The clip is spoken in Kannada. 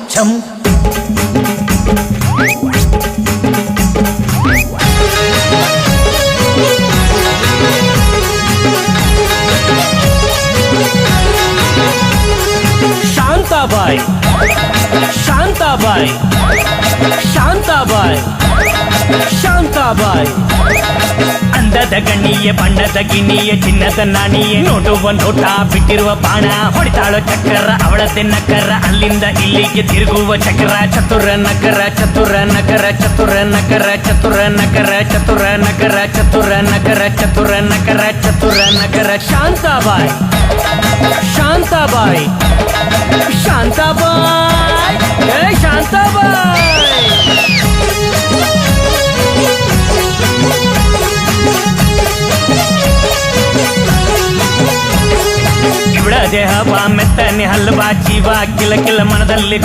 ಛಂ ಶಾಂತಾಬಾಯಿ ಶಾಂತಾಬಾಯಿ ಶಾಂತಾಬಾಯಿ ಶಾಂತಾಬಾಯಿ ಅಂದದ ಗಣ್ಣಿಯೇ ಬಣ್ಣದ ಗಿಣಿಯೇ ಚಿನ್ನದ ನಾಣಿಯೇ ನೋಡುವ ನೋಟ ಬಿಟ್ಟಿರುವ ಬಾಣ ಹೊಡಿತಾಳೋ ಚಕ್ರ ಅವಳತೆ ನಕರ ಅಲ್ಲಿಂದ ಇಲ್ಲಿಗೆ ತಿರುಗುವ ಚಕ್ರ ಚತುರ ನಗರ ಚತುರ ನಗರ ಚತುರ ನಗರ ಚತುರ ನಗರ ಚತುರ ನಗರ ಚತುರ ನಗರ ಚತುರ ನಗರ ಚತುರ ನಗರ ಶಾಂತಾಬಾಯಿ ಶಾಂತಾಬಾಯಿ ಶಾಂತಾಬಾಯಿ ಶಾಂತಾಬಾಯಿ ಇವಳ ದೇಹ ಬಾ ಮೆತ್ತನೆ ಹಲ್ವಾ ಜೀವ ಕಿಲ ಕಿಲ ಮನದಲ್ಲಿ